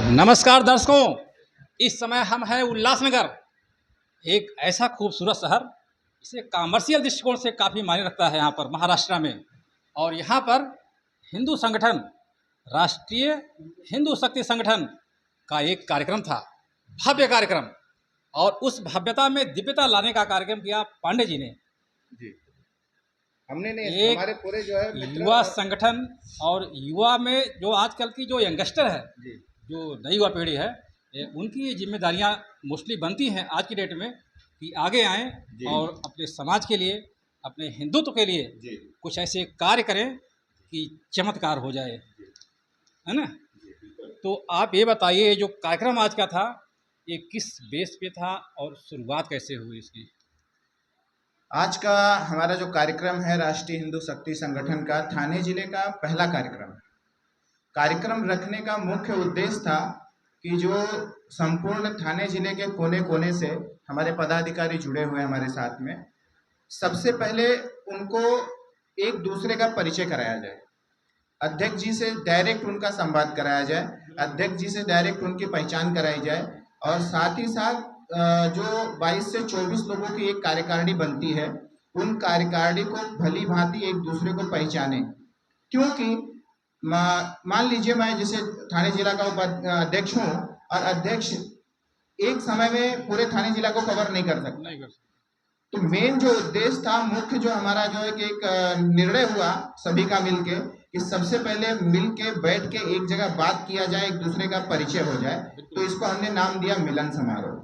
नमस्कार दर्शकों, इस समय हम हैं उल्लासनगर, एक ऐसा खूबसूरत शहर। इसे कॉमर्शियल दृष्टिकोण से काफ़ी मायने रखता है यहाँ पर महाराष्ट्र में। और यहाँ पर हिंदू संगठन, राष्ट्रीय हिंदू शक्ति संगठन का एक कार्यक्रम था, भव्य कार्यक्रम। और उस भव्यता में दिव्यता लाने का कार्यक्रम किया पांडे जी ने। जी, हमने नहीं, एक हमारे पूरे जो है युवा संगठन और युवा में जो आजकल की जो यंगस्टर है, जी, जो नई युवा पीढ़ी है, उनकी जिम्मेदारियां मोस्टली बनती हैं आज की डेट में कि आगे आएं और अपने समाज के लिए, अपने हिंदुत्व के लिए जी, कुछ ऐसे कार्य करें कि चमत्कार हो जाए, है ना। तो आप ये बताइए, ये जो कार्यक्रम आज का था, ये किस बेस पे था और शुरुआत कैसे हुई इसकी? आज का हमारा जो कार्यक्रम है राष्ट्रीय हिंदू शक्ति संगठन का थाने जिले का पहला कार्यक्रम है। कार्यक्रम रखने का मुख्य उद्देश्य था कि जो संपूर्ण थाने जिले के कोने कोने से हमारे पदाधिकारी जुड़े हुए हमारे साथ में, सबसे पहले उनको एक दूसरे का परिचय कराया जाए, अध्यक्ष जी से डायरेक्ट उनका संवाद कराया जाए, अध्यक्ष जी से डायरेक्ट उनकी पहचान कराई जाए। और साथ ही साथ जो 22 से 24 लोगों की एक कार्यकारिणी बनती है, उन कार्यकारिणी को भली भांति एक दूसरे को पहचाने। क्योंकि मान लीजिए मैं जैसे थाने जिला का अध्यक्ष हूँ और अध्यक्ष एक समय में पूरे थाने जिला को कवर नहीं कर सकता। तो मेन जो उद्देश्य था, मुख्य जो हमारा जो है कि एक निर्णय हुआ सभी का मिलके कि सबसे पहले मिलके बैठ के एक जगह बात किया जाए, एक दूसरे का परिचय हो जाए। तो इसको हमने नाम दिया मिलन समारोह।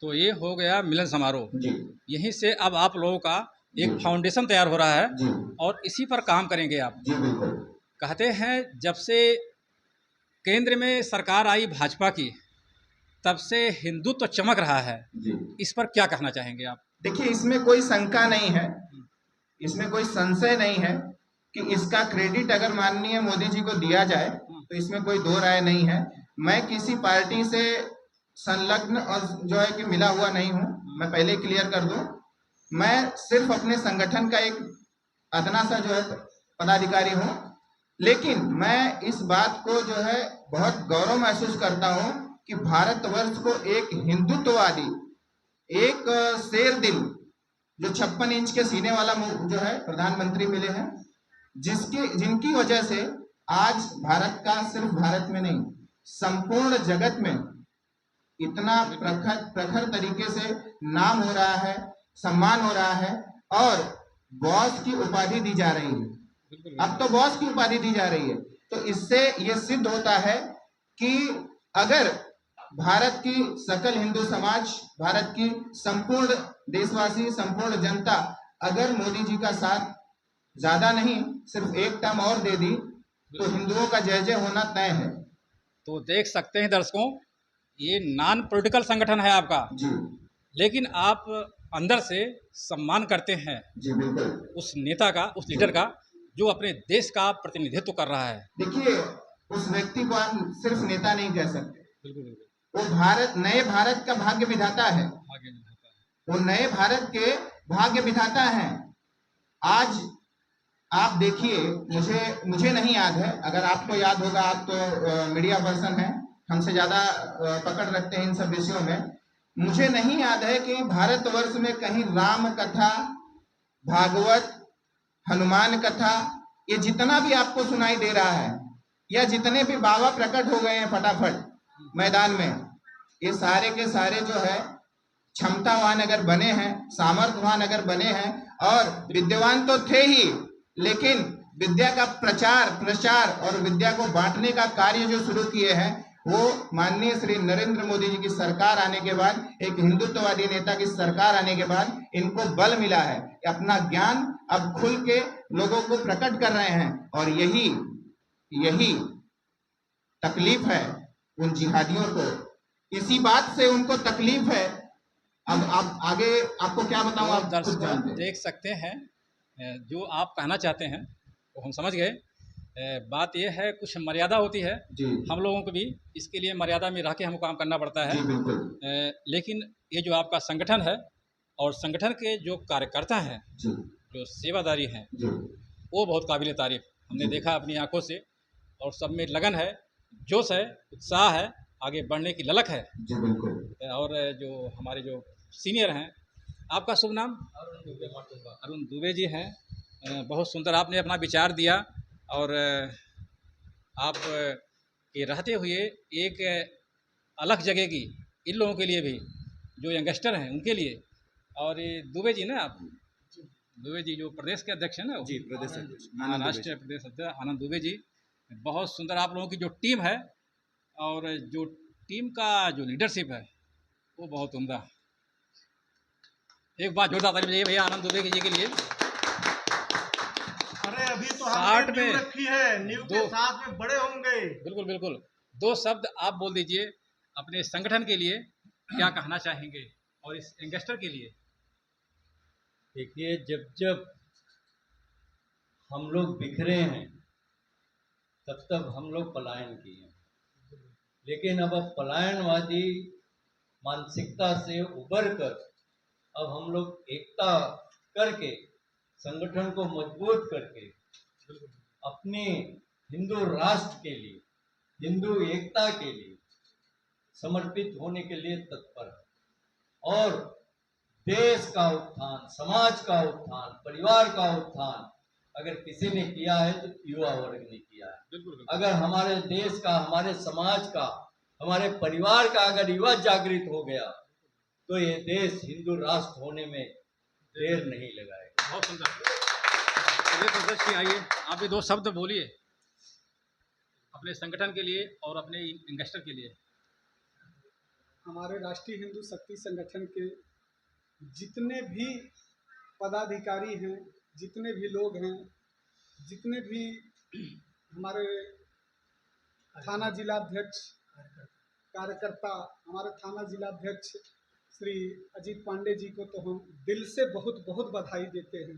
तो ये हो गया मिलन समारोह जी, यहीं से अब आप लोगों का एक फाउंडेशन तैयार हो रहा है जी, और इसी पर काम करेंगे आप। जी, बिल्कुल। कहते हैं जब से केंद्र में सरकार आई भाजपा की, तब से हिंदुत्व तो चमक रहा है। जी, इस पर क्या कहना चाहेंगे आप? देखिए, इसमें कोई शंका नहीं है, इसमें कोई संशय नहीं है कि इसका क्रेडिट अगर माननीय मोदी जी को दिया जाए तो इसमें कोई दो राय नहीं है। मैं किसी पार्टी से संलग्न और जो है कि मिला हुआ नहीं हूं, मैं पहले क्लियर कर दूं। मैं सिर्फ अपने संगठन का एक अदना सा जो है पदाधिकारी हूं, लेकिन मैं इस बात को जो है बहुत गौरव महसूस करता हूं कि भारतवर्ष को एक हिंदुत्ववादी, एक शेर दिल, जो 56 इंच के सीने वाला जो है प्रधानमंत्री मिले हैं, जिनकी वजह से आज भारत का, सिर्फ भारत में नहीं संपूर्ण जगत में इतना प्रखर तरीके से नाम हो रहा है, सम्मान हो रहा है और बॉस की उपाधि दी जा रही है। अब तो बॉस की उपाधि दी जा रही है। तो इससे ये सिद्ध होता है कि अगर भारत की सकल हिंदू समाज, भारत की संपूर्ण देशवासी, संपूर्ण जनता अगर मोदी जी का साथ ज्यादा नहीं सिर्फ एक टर्म और दे दी तो हिंदुओं का जय जय होना तय है। तो देख सकते हैं दर्शकों, ये नॉन पॉलिटिकल संगठन है आपका जी, लेकिन आप अंदर से सम्मान करते हैं जी, बिल्कुल, उस नेता का, उस लीडर का जो अपने देश का प्रतिनिधित्व कर रहा है। देखिए, उस व्यक्ति को हम सिर्फ नेता नहीं कह सकते। बिल्कुल बिल्कुल, वो नए भारत का भाग्य विधाता है। आगे नहीं होता है। वो नए भारत के भाग्य विधाता हैं। आज आप देखिए, मुझे नहीं याद है, अगर आपको याद होगा, आप तो मीडिया पर्सन हैं, हमसे ज्यादा पकड़ रखते हैं इन सब विषयों में। मुझे नहीं याद है कि भारतवर्ष में कहीं राम कथा, भागवत, हनुमान कथा, ये जितना भी आपको सुनाई दे रहा है या जितने भी बाबा प्रकट हो गए हैं फटाफट मैदान में, ये सारे के सारे जो है क्षमतावान अगर बने हैं, सामर्थ्यवान अगर बने हैं, और विद्यावान तो थे ही, लेकिन विद्या का प्रचार और विद्या को बांटने का कार्य जो शुरू किए हैं, वो माननीय श्री नरेंद्र मोदी जी की सरकार आने के बाद, एक हिंदुत्ववादी नेता की सरकार आने के बाद इनको बल मिला है। अपना ज्ञान अब खुल के लोगों को प्रकट कर रहे हैं और यही तकलीफ है उन जिहादियों को। इसी बात से उनको तकलीफ है। अब आप आगे आपको क्या बताऊं, आप खुद जानते हैं। देख सकते हैं जो आप कहना चाहते हैं वो हम समझ गए। बात यह है, कुछ मर्यादा होती है जी, हम लोगों को भी, इसके लिए मर्यादा में रह के हमको काम करना पड़ता है। जी, बिल्कुल। लेकिन ये जो आपका संगठन है और संगठन के जो कार्यकर्ता हैं, जी, जो सेवादारी हैं, जी, वो बहुत काबिल तारीफ हमने देखा अपनी आंखों से। और सब में लगन है जोश है, उत्साह है, आगे बढ़ने की ललक है। जी बिल्कुल। और जो हमारे जो सीनियर हैं, आपका शुभ नाम? अरुण दुबे जी हैं। बहुत सुंदर आपने अपना विचार दिया और आप के रहते हुए एक अलग जगह की इन लोगों के लिए भी जो यंगस्टर हैं उनके लिए। और ये दुबे जी ना, आप दुबे जी जो प्रदेश के अध्यक्ष हैं ना, जी प्रदेश अध्यक्ष महाराष्ट्र प्रदेश अध्यक्ष आनंद दुबे जी, बहुत सुंदर आप लोगों की जो टीम है और जो टीम का जो लीडरशिप है वो बहुत उम्दा। एक बात जोरदार ताली बजाइए भैया आनंद दुबे जी के लिए। अरे अभी तो 60 हमने नींव में रखी है, नींव के दो- साथ में बड़े होंगे। बिल्कुल बिल्कुल, 2 शब्द आप बोल दीजिए अपने संगठन के लिए, क्या कहना चाहेंगे और इस यंगस्टर के लिए? देखिए, जब जब हम लोग बिखरे हैं तब तब हम लोग पलायन किए हैं, लेकिन अब पलायनवादी मानसिकता से उबर कर अब हम लोग एकता करके संगठन को मजबूत करके अपने हिंदू राष्ट्र के लिए, हिंदू एकता के लिए समर्पित होने के लिए तत्पर है। और देश का उत्थान, समाज का उत्थान, परिवार का उत्थान अगर किसी ने किया है तो युवा वर्ग ने किया है। बिल्कुल अगर हमारे देश का, हमारे समाज का, हमारे परिवार का अगर युवा जागृत हो गया तो ये देश हिंदू राष्ट्र होने में देर नहीं लगाएगा। बहुत सुंदर। ये सदस्य आइए, आप भी 2 शब्द बोलिए अपने संगठन के लिए और अपने यंगस्टर के लिए। हमारे राष्ट्रीय हिंदू शक्ति संगठन के जितने भी पदाधिकारी हैं, जितने भी लोग हैं, जितने भी हमारे थाना जिलाध्यक्ष कार्यकर्ता, हमारे थाना जिलाध्यक्ष श्री अजीत पांडे जी को तो हम दिल से बहुत बहुत बधाई देते हैं।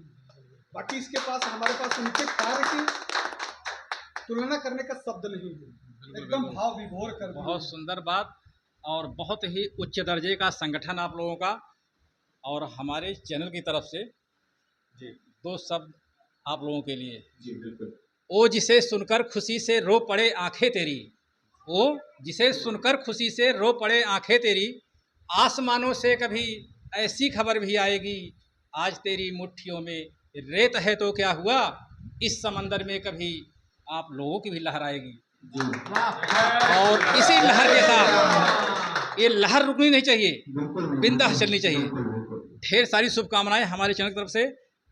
बाकी इसके पास हमारे पास उनके कार्य की तुलना करने का शब्द नहीं है, एकदम भाव विभोर कर दिए। बहुत सुंदर बात और बहुत ही उच्च दर्जे का संगठन आप लोगों का। और हमारे चैनल की तरफ से जी 2 शब्द आप लोगों के लिए। जी बिल्कुल। ओ जिसे सुनकर खुशी से रो पड़े आंखें तेरी, ओ जिसे सुनकर खुशी से रो पड़े आंखें तेरी, आसमानों से कभी ऐसी खबर भी आएगी, आज तेरी मुट्ठियों में रेत है तो क्या हुआ, इस समंदर में कभी आप लोगों की भी लहर आएगी। और इसी लहर के साथ ये लहर रुकनी नहीं चाहिए, बिंदास चलनी चाहिए। ढेर सारी शुभकामनाएं हमारे चैनल की तरफ से।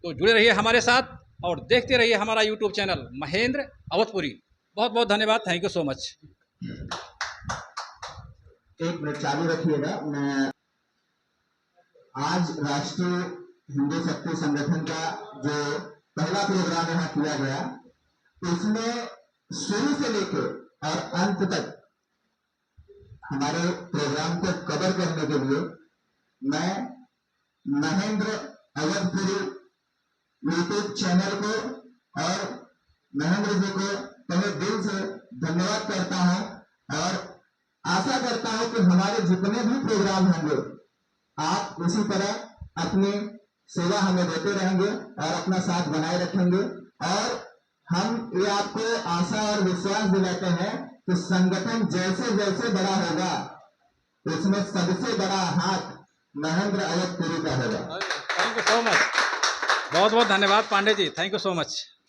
तो जुड़े रहिए हमारे साथ और देखते रहिए हमारा यूट्यूब चैनल महेंद्र अवधपुरी। बहुत बहुत धन्यवाद, थैंक यू सो मच। एक मिनट चालू रखिएगा। मैं आज राष्ट्रीय हिंदू शक्ति संगठन का जो पहला प्रोग्राम यहाँ किया गया, उसमें शुरू से लेकर और अंत तक हमारे प्रोग्राम को कवर करने के लिए मैं महेंद्र अवधपुरी यूट्यूब चैनल को और महेंद्र जी को तहे दिल से धन्यवाद करता हूं और आशा करता हूं कि हमारे जितने भी प्रोग्राम होंगे आप इसी तरह अपनी सेवा हमें देते रहेंगे और अपना साथ बनाए रखेंगे। और हम ये आपको आशा और विश्वास दिलाते हैं कि संगठन जैसे जैसे बड़ा होगा उसमें सबसे बड़ा हाथ महेंद्र अवधपुरी का होगा। थैंक यू सो मच, बहुत बहुत धन्यवाद Pandey ji, thank you so much.